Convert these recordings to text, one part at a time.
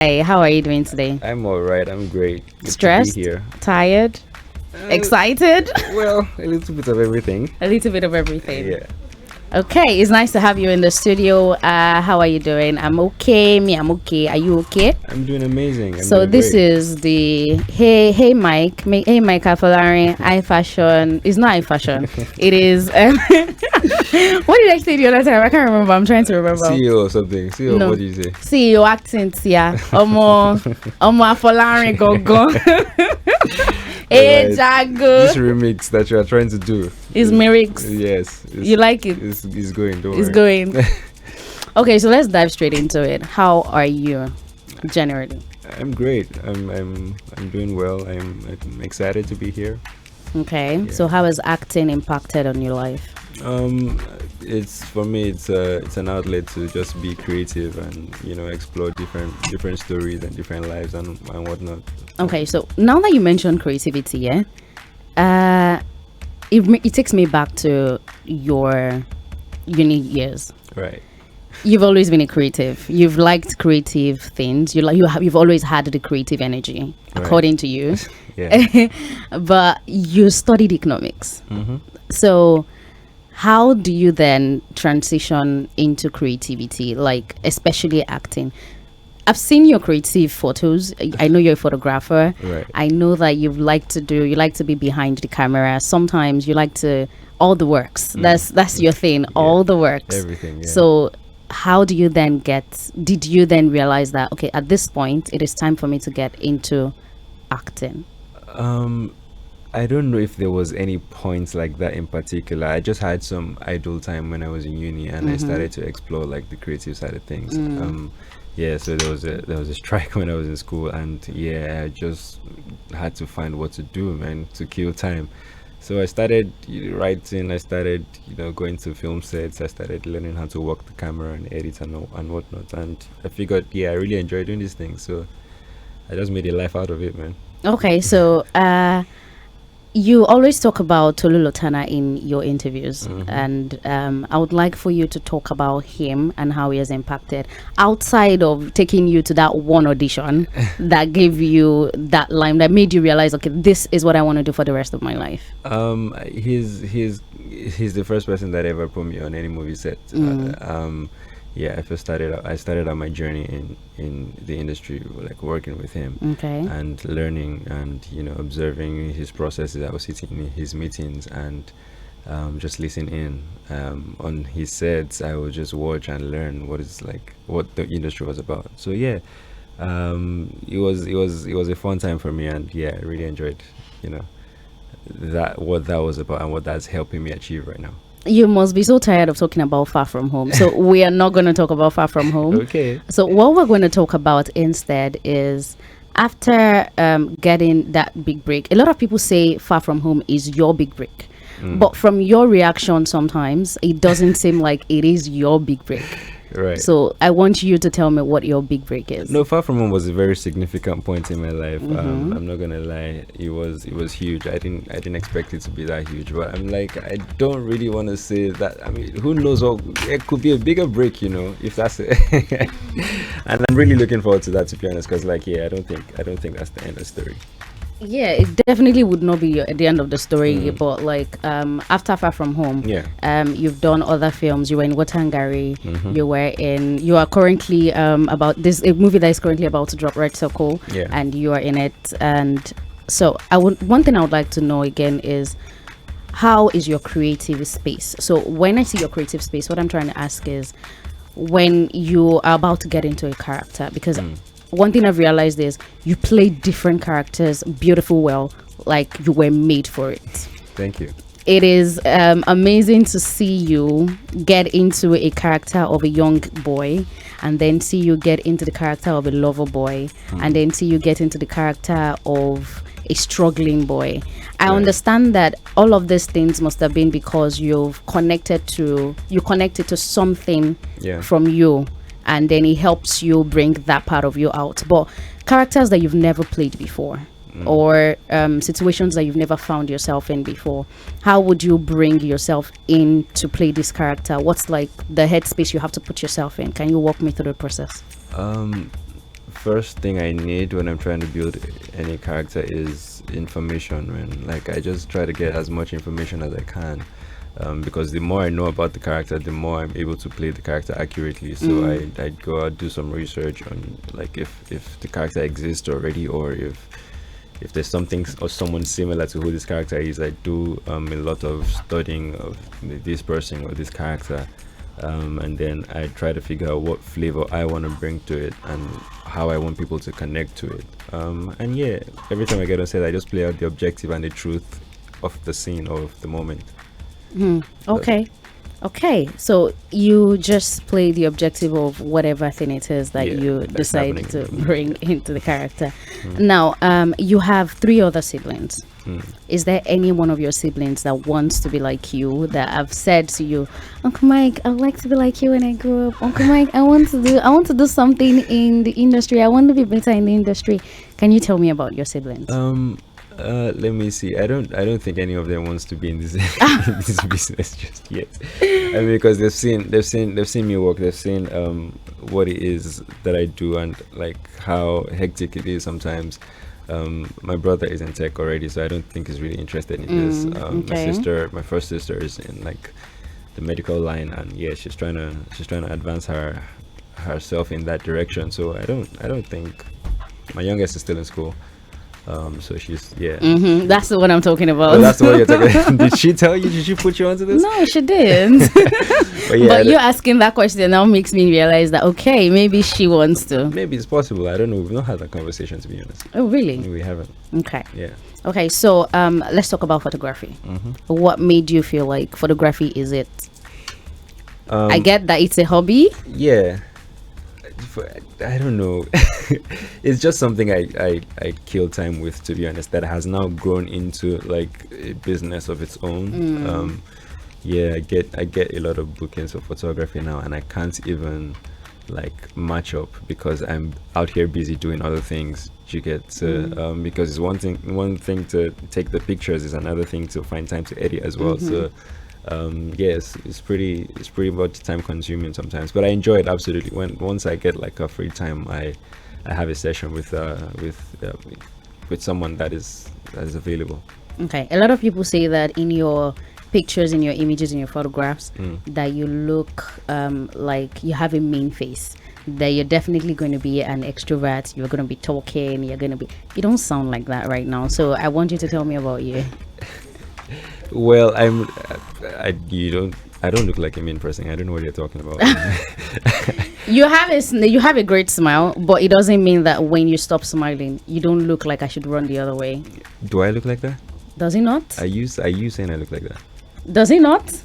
Hey, how are you doing today? I'm all right. I'm great. Good Stressed? to be here. Tired? Excited? Well, a little bit of everything. A little bit of everything. Yeah. Okay, it's nice to have you in the studio. How are you doing? I'm okay. I'm okay. Are you okay? I'm doing amazing. I'm So doing this great. is the hey Mike, hey Mike Afolarin, iFashion. It's not iFashion. It is. What did I say the other time? I can't remember. I'm trying to remember. CEO or something. CEO, No. what do you say? CEO acting tia. Omo Afolarin go go. Hey Alright. Jago. This remix that you are trying to do. It's lyrics. Yes. You like it? It's going. Don't It's worry. going. Okay, so let's dive straight into it. How are you generally? I'm great. I'm doing well. I'm excited to be here. Okay. Yeah. So how has acting impacted on your life? It's for me. It's an outlet to just be creative and explore different stories and different lives and whatnot. Okay, so now that you mentioned creativity, yeah, it takes me back to your uni years. Right. You've always been a creative. You've liked creative things. You've always had the creative energy, Right. according to you. Yeah. But you studied economics. Mm-hmm. So how do you then transition into creativity, like especially acting? I've seen your creative photos. I know you're a photographer. Right. I know that you like to be behind the camera. Sometimes you like to all the works. That's your thing, all the works. Everything. Yeah. So how do you then did you then realize that, okay, at this point it is time for me to get into acting? I don't know if there was any points like that in particular. I just had some idle time when I was in uni, and I started to explore like the creative side of things. Yeah, so there was a strike when I was in school, and I just had to find what to do, man, to kill time. So I started writing. I started, going to film sets. I started learning how to work the camera and edit and whatnot. And I figured, I really enjoy doing these things. So I just made a life out of it, man. Okay, so you always talk about Tolu Lotana in your interviews, and I would like for you to talk about him and how he has impacted outside of taking you to that one audition that gave you that line that made you realize, okay, this is what I want to do for the rest of my life. He's the first person that ever put me on any movie set. I started out my journey in the industry, like working with him, Okay. and learning and observing his processes. I was sitting in his meetings and just listen in on his sets. I would just watch and learn what the industry was about. So it was a fun time for me, and I really enjoyed what that was about and what that's helping me achieve right now. You must be so tired of talking about Far From Home. So we are not going to talk about Far From Home. Okay. So what we're going to talk about instead is after getting that big break. A lot of people say Far From Home is your big break. But from your reaction sometimes, it doesn't seem like it is your big break. Right. So I want you to tell me what your big break is. No, Far From Home was a very significant point in my life. I'm not gonna lie, it was huge. I didn't expect it to be that huge, but I'm like, I don't really want to say that. I mean, who knows what it could be, a bigger break, if that's it. And I'm really looking forward to that, to be honest, because I don't think that's the end of the story. Yeah, it definitely would not be at the end of the story, but after Far From Home, you've done other films. You were in Watangari. You are currently about this a movie that is currently about to drop, Red Circle, and you are in it. And so one thing I would like to know again is, how is your creative space? So when I see your creative space, what I'm trying to ask is, when you are about to get into a character, because one thing I've realized is you play different characters well, like you were made for it. Thank you. It is amazing to see you get into a character of a young boy, and then see you get into the character of a lover boy, and then see you get into the character of a struggling boy. I understand that all of these things must have been because you connected to something from you, and then it helps you bring that part of you out. But characters that you've never played before, or situations that you've never found yourself in before, how would you bring yourself in to play this character? What's like the headspace you have to put yourself in? Can you walk me through the process? first thing I need when I'm trying to build any character is information. When like I just try to get as much information as I can, because the more I know about the character, the more I'm able to play the character accurately. So I'd go out, do some research on like if the character exists already, or if there's something or someone similar to who this character is. I do a lot of studying of this person or this character, and then I try to figure out what flavor I want to bring to it and how I want people to connect to it. And yeah, every time I get on set, I just play out the objective and the truth of the scene or of the moment. Okay, so you just play the objective of whatever thing it is that you decide to bring into the character. Now, you have 3 other siblings. Is there any one of your siblings that wants to be like you, that have said to you, Uncle Mike, I would like to be like you when I grow up? Uncle Mike, I want to do something in the industry. I want to be better in the industry. Can you tell me about your siblings? Let me see. I don't think any of them wants to be in this in this business just yet. I mean, because they've seen me work. They've seen what it is that I do and like how hectic it is sometimes. My brother is in tech already, so I don't think he's really interested in this. My first sister is in like the medical line, and yeah, she's trying to advance herself in that direction. So I don't think. My youngest is still in school. So she's that's the one I'm talking about. Oh, that's the one you're talking about. Did she tell you? Did she put you onto this? No, she didn't. But you asking that question now makes me realize that okay, maybe she wants to. Maybe it's possible. I don't know. We've not had that conversation, to be honest. Oh really? We haven't. Okay. Yeah. Okay, so let's talk about photography. What made you feel like photography is it? I get that it's a hobby. Yeah. I don't know. It's just something I kill time with, to be honest, that has now grown into like a business of its own. Yeah, I get a lot of bookings for photography now, and I can't even like match up because I'm out here busy doing other things. You get because it's one thing to take the pictures, is another thing to find time to edit as well. So yes, it's pretty much time consuming sometimes, but I enjoy it absolutely. Once I get like a free time, I have a session with someone that is available. Okay, a lot of people say that in your pictures, in your images, in your photographs, that you look like you have a mean face, that you're definitely going to be an extrovert, you're going to be talking, you don't sound like that right now, so I want you to tell me about you. Well, I don't look like a mean person. I don't know what you're talking about. You have a great smile, but it doesn't mean that when you stop smiling, you don't look like I should run the other way. Do I look like that? Does he not? Are you saying I look like that? Does he not?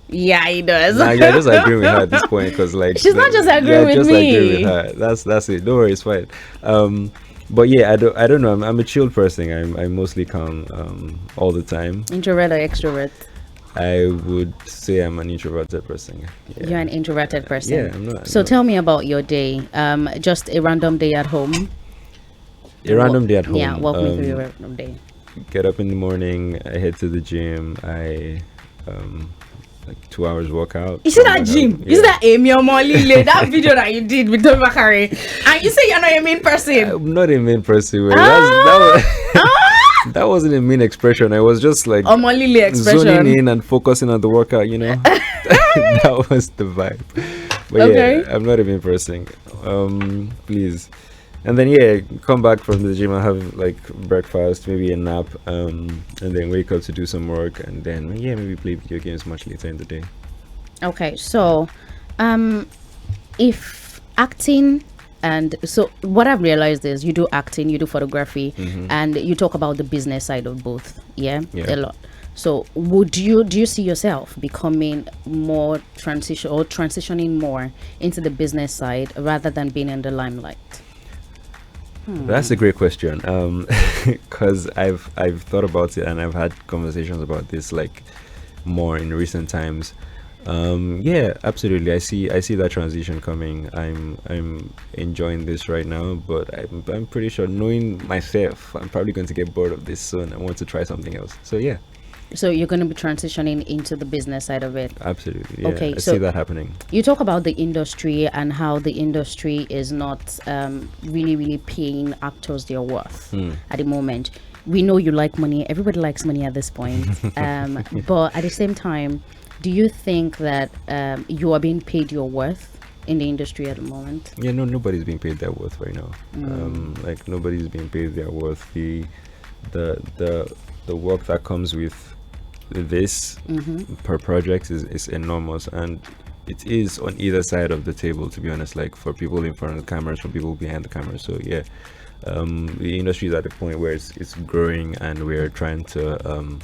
Yeah, he does. Nah, you're just agreeing with her at this point, because like she's not just agreeing with just me. Agree with her. That's it. Don't worry, it's fine. But yeah, I don't know. I'm a chill person. I'm mostly calm all the time. Introvert or extrovert? I would say I'm an introverted person. Yeah. You're an introverted person. Yeah, I'm not. So tell me about your day. Just a random day at home. Random day at home. Yeah, walk me through your random day. Get up in the morning. I head to the gym. I like 2 hours workout. You see that gym? Yeah. You see that Amy Omolile, that video that you did with Tom Bakari, and you say you're not a mean person. I'm not a mean person. That wasn't a mean expression. I was just like Omolile expression, zoning in and focusing on the workout. You know, that was the vibe. But okay. Yeah, I'm not a mean person. Please. And then come back from the gym and have like breakfast, maybe a nap, and then wake up to do some work, and then maybe play video games much later in the day. Okay, so if acting, and so what I've realized is you do acting, you do photography, and you talk about the business side of both. Yeah, a lot. So do you see yourself becoming more transitioning more into the business side rather than being in the limelight? That's a great question, because I've thought about it, and I've had conversations about this like more in recent times. Yeah, absolutely. I see that transition coming. I'm enjoying this right now, but I'm pretty sure, knowing myself, I'm probably going to get bored of this soon. I want to try something else. So yeah. So you're going to be transitioning into the business side of it. Absolutely. Yeah. Okay, I so see that happening. You talk about the industry and how the industry is not really paying actors their worth at the moment. We know you like money. Everybody likes money at this point. But at the same time, do you think that you are being paid your worth in the industry at the moment? Yeah, no, nobody's being paid their worth right now. Like nobody's being paid their worth. The work that comes with this per project is enormous, and it is on either side of the table, to be honest, like for people in front of the cameras, for people behind the cameras. So yeah, the industry is at the point where it's growing, and we're trying to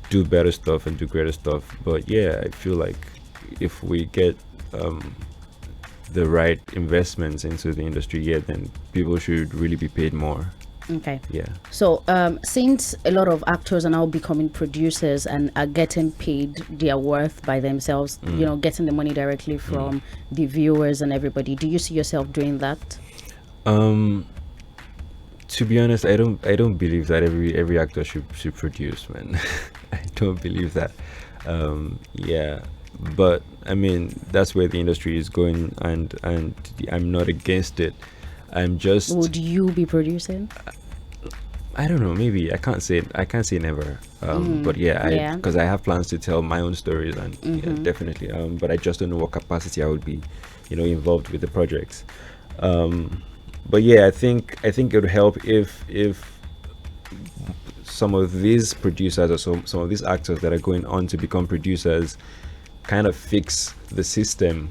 do better stuff and do greater stuff. But yeah, I feel like if we get the right investments into the industry, then people should really be paid more. Okay. Yeah. So since a lot of actors are now becoming producers and are getting paid their worth by themselves, getting the money directly from the viewers and everybody, do you see yourself doing that? To be honest, I don't believe that every actor should produce, man. I don't believe that. Yeah. But I mean, that's where the industry is going, and I'm not against it. I'm just. Would you be producing? I don't know. Maybe I can't say never. But yeah, because I have plans to tell my own stories, and yeah, definitely. But I just don't know what capacity I would be, involved with the projects. But yeah, I think it would help if some of these producers or some of these actors that are going on to become producers kind of fix the system,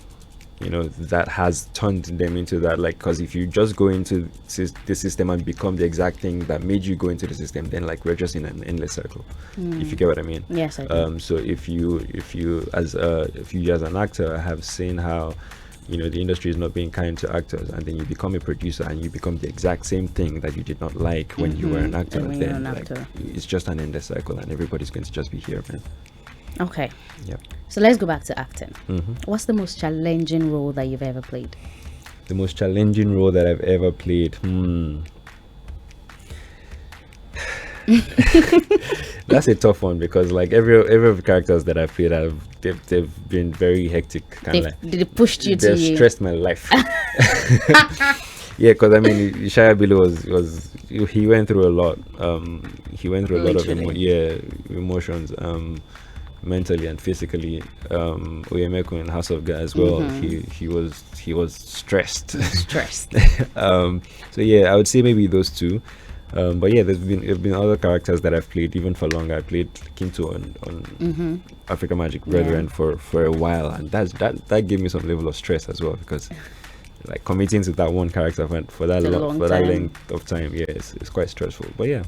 that has turned them into that. Like, because if you just go into the system and become the exact thing that made you go into the system, then like we're just in an endless circle. If you get what I mean. Yes, I do. So if you as an actor have seen how the industry is not being kind to actors, and then you become a producer and you become the exact same thing that you did not like when you were an actor, then it's just an endless cycle, and everybody's going to just be here, man. Okay. Yep. So let's go back to acting. What's the most challenging role that you've ever played? The most challenging role that I've ever played. That's a tough one, because like every of the characters that I've played, they've been very hectic. They pushed you to. They've stressed my life. Yeah, because I mean, Shia Billy he went through a lot. He went through a lot of emotions, mentally and physically. Oyemeko in House of God as well. He was stressed. So yeah, I would say maybe those two. But yeah, there's been other characters that I've played even for longer. I played Kinto on Africa Magic Brethren for a while, and that gave me some level of stress as well, because like committing to that one character for that length of time, it's quite stressful. But yeah.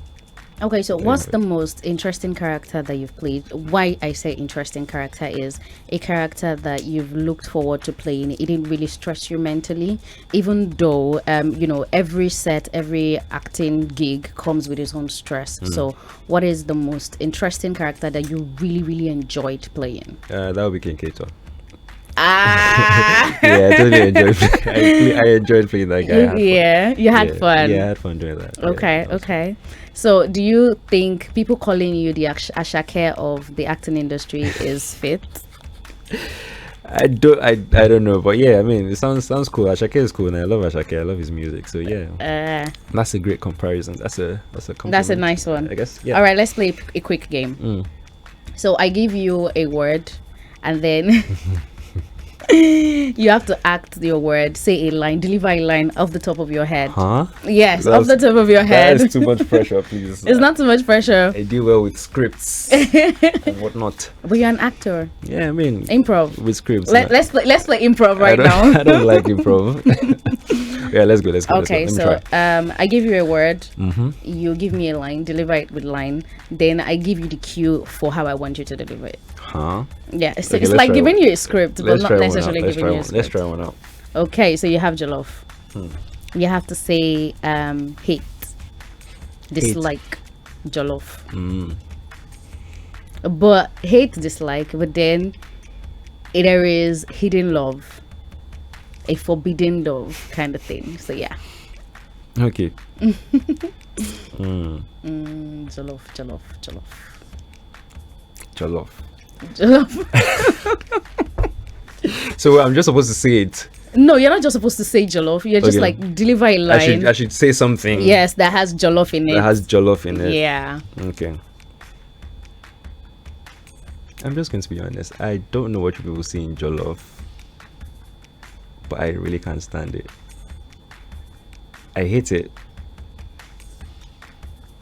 Okay, so what's the most interesting character that you've played? Why I say interesting character is a character that you've looked forward to playing. It didn't really stress you mentally, even though every acting gig comes with its own stress. So what is the most interesting character that you really enjoyed playing? That would be King Kato. Yeah, I totally enjoyed. I enjoyed playing that guy. You had fun. Yeah, I had fun doing that. Okay. So, do you think people calling you the Ashake of the acting industry is fit? I don't know, but yeah, I mean, it sounds cool. Ashake is cool, and I love Ashake. I love his music. So yeah, that's a great comparison. That's a nice one, I guess. Yeah. All right, let's play a quick game. So I give you a word, and then you have to act your word, say a line, deliver a line off the top of your head. Yes, off the top of your head. That is too much pressure, please. It's not too much pressure. I do well with scripts and whatnot. But you're an actor. Yeah, I mean, improv with scripts. Let's play improv now. I don't like improv. Yeah, let's go. Okay, so I give you a word. You give me a line, deliver it with line. Then I give you the cue for how I want you to deliver it. Yeah, so it's like giving you a script, but not necessarily giving you a script. Let's try one out. Okay, so you have jollof. You have to say hate, dislike, jollof. But hate, dislike, but then there is hidden love, a forbidden love kind of thing. So yeah. Okay. Jollof. jollof. Jollof. So I'm just supposed to say it. No, you're not just supposed to say jollof. You're just like deliver a line. I should say something. Yes, that has jollof in it. That has jollof in it. Yeah. Okay. I'm just going to be honest. I don't know what people see in jollof, but I really can't stand it. I hate it.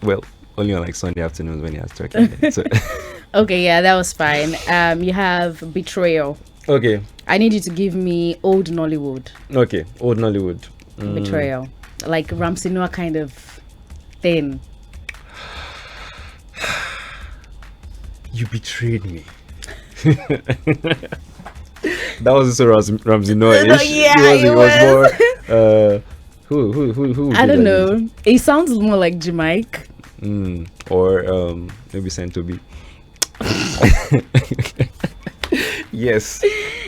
Well, only on like Sunday afternoons when he has turkey in it. So. Okay, yeah, that was fine. You have betrayal. Okay. I need you to give me old Nollywood. Okay, old Nollywood. Betrayal. Like Ramsey Noah kind of thing. You betrayed me. That was so Ramsey Noah-ish. Yeah, it was more. Who? I don't know. It sounds more like Jamaica. Or maybe Saint Toby. Yes.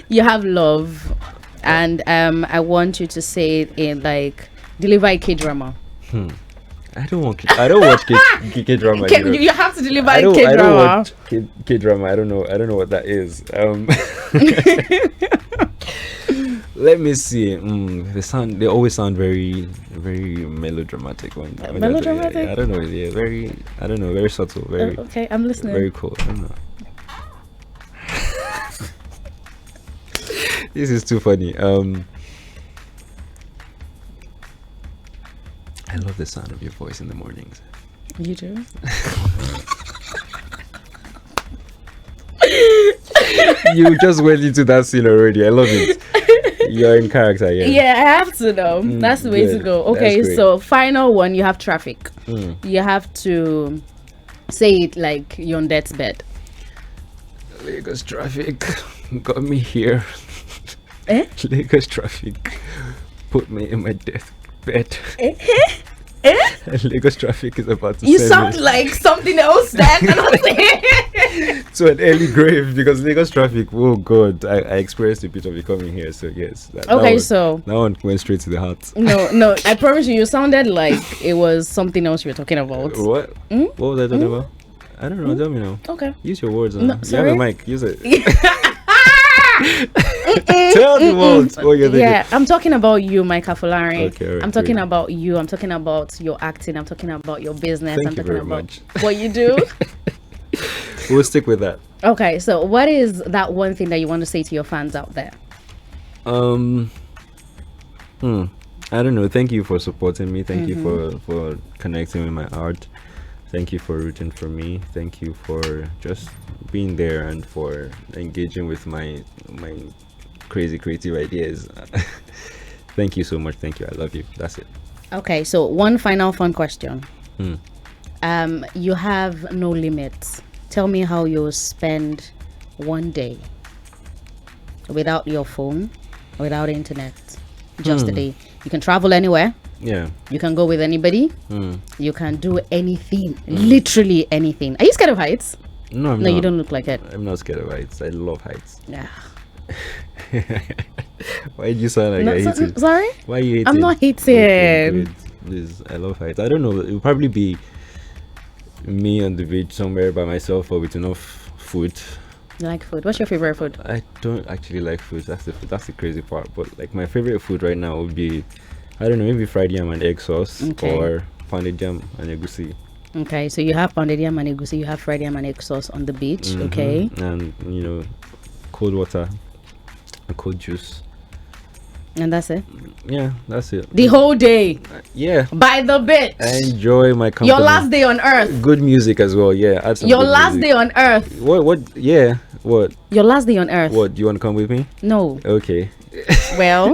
You have love, and I want you to say it in like deliver a K-drama. I don't watch K-drama. You have to deliver a K-drama. I don't watch K-drama. I don't know what that is. Let me see. They always sound very, very melodramatic. Melodramatic? I don't know. Yeah, very subtle. Very. Okay, I'm listening. Very cool. I don't know. This is too funny. I love the sound of your voice in the mornings. You do? You just went into that scene already. I love it. You're in character, yeah. Yeah, I have to know. That's the way to go. Okay, so final one, you have traffic. You have to say it like you're on death's bed. Lagos traffic got me here. Eh? Lagos traffic put me in my deathbed. Lagos traffic is about to You sound like something else that to an early grave, because Lagos traffic, oh god, I experienced a bit of it coming here, so yes. That one went straight to the heart. No, I promise you sounded like it was something else you were talking about. What? What was I talking about? I don't know. Tell me now. Okay. Use your words. No, you have a mic. Use it. Tell the world what you're thinking. Yeah, I'm talking about you, Mike Afolarin. Okay, right, I'm talking about you. I'm talking about your acting. I'm talking about your business. Thank I'm you talking very about much. what you do. We'll stick with that. Okay, so what is that one thing that you want to say to your fans out there? I don't know. Thank you for supporting me. Thank you for connecting with my art. Thank you for rooting for me. Thank you for just being there and for engaging with my crazy creative ideas. Thank you so much. Thank you. I love you. That's it. Okay, so one final fun question. You have no limits. Tell me how you'll spend one day without your phone, without internet. Just a day. You can travel anywhere. Yeah. You can go with anybody. You can do anything. Literally anything. Are you scared of heights? No, I'm not. You don't look like it. I'm not scared of heights. I love heights. Yeah. Why do you sound like I hate it? Sorry? Why are you hating? I'm not hating. Okay, please, I love heights. I don't know. It will probably be me on the beach somewhere by myself or with enough food. You like food? What's your favorite food? I don't actually like food. That's the crazy part. But like my favorite food right now would be, I don't know, maybe fried yam and egg sauce or pounded yam and egusi. Okay, so you have pounded yam and egusi, you have fried yam and egg sauce on the beach, okay? And, cold water and cold juice. And that's it? Yeah, that's it. The whole day? Yeah. By the beach? I enjoy my company. Your last day on earth? Good music as well, yeah. Add some Your good last music. day on earth? What? Yeah. What? Your last day on earth? What? Do you want to come with me? No. Okay. Well.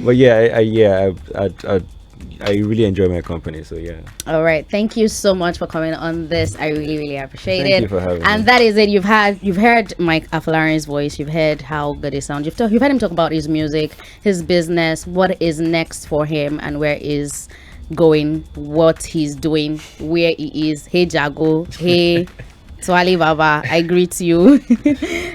But yeah, I really enjoy my company, so yeah. All right, thank you so much for coming on this. I really appreciate it. Thank you for having me. And that is it. You've heard Mike Afolarin's voice. You've heard how good it sounds. You've heard him talk about his music, his business, what is next for him, and where is going, what he's doing, where he is. Hey Jago, hey Swali Baba, I greet you.